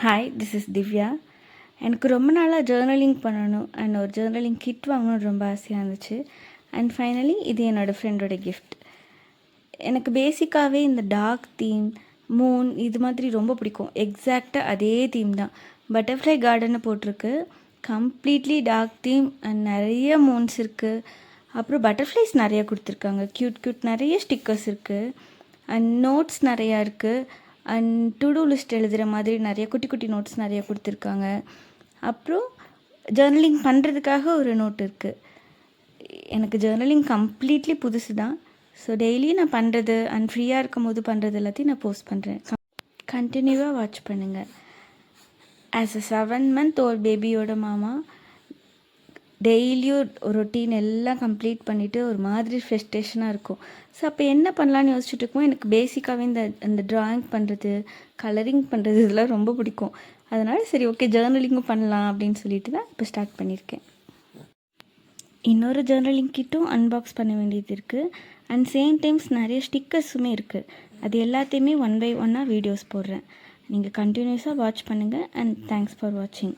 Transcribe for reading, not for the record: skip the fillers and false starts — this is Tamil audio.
Hi, this is Divya. எனக்கு ரொம்ப நாளாக ஜேர்னலிங் பண்ணணும் அண்ட் ஒரு ஜேர்னலிங் கிட் வாங்கணும்னு ரொம்ப ஆசையாக இருந்துச்சு. அண்ட் ஃபைனலி இது என்னோடய ஃப்ரெண்டோட கிஃப்ட். எனக்கு பேசிக்காகவே இந்த டார்க் தீம், மூன் இது மாதிரி ரொம்ப பிடிக்கும். எக்ஸாக்டாக அதே தீம் தான். பட்டர்ஃப்ளை கார்டனை போட்டிருக்கு. கம்ப்ளீட்லி டார்க் தீம் அண்ட் நிறைய மூன்ஸ் இருக்குது. அப்புறம் பட்டர்ஃப்ளைஸ் நிறையா கொடுத்துருக்காங்க. க்யூட் நிறைய ஸ்டிக்கர்ஸ் இருக்குது அண்ட் நோட்ஸ் நிறையா இருக்குது. அண்ட் டு டூ லிஸ்ட் எழுதுகிற மாதிரி நிறைய குட்டி குட்டி நோட்ஸ் நிறைய கொடுத்துருக்காங்க. அப்புறம் ஜேர்னலிங் பண்ணுறதுக்காக ஒரு நோட் இருக்குது. எனக்கு ஜேர்னலிங் கம்ப்ளீட்லி புதுசு தான். ஸோ டெய்லி நான் பண்ணுறது அண்ட் ஃப்ரீயாக இருக்கும் போது பண்ணுறது எல்லாத்தையும் நான் போஸ்ட் பண்ணுறேன். கண்டினியூவாக வாட்ச் பண்ணுங்கள். ஆஸ் அ 7 month ஓல்ட் பேபியோட மாமா டெய்லியும் ஒரு ரொட்டீன் எல்லாம் கம்ப்ளீட் பண்ணிவிட்டு ஒரு மாதிரி ஃப்ரெஸ்ட்ரேஷனாக இருக்கும். ஸோ அப்போ என்ன பண்ணலான்னு யோசிச்சுட்டு இருக்கோம். எனக்கு பேசிக்காகவே இந்த ட்ராயிங் பண்ணுறது, கலரிங் பண்ணுறது இதெல்லாம் ரொம்ப பிடிக்கும். அதனால் சரி ஓகே ஜேர்னலிங்கும் பண்ணலாம் அப்படின்னு சொல்லிட்டு தான் இப்போ ஸ்டார்ட் பண்ணியிருக்கேன். இன்னொரு ஜேர்னலிங் கிட்டும் அன்பாக்ஸ் பண்ண வேண்டியது இருக்குது. அண்ட் சேம் டைம்ஸ் நிறைய ஸ்டிக்கர்ஸுமே இருக்குது. அது எல்லாத்தையுமே 1 by 1 வீடியோஸ் போடுறேன். நீங்கள் கண்டினியூஸாக வாட்ச் பண்ணுங்கள். அண்ட் தேங்க்ஸ் ஃபார் வாட்சிங்.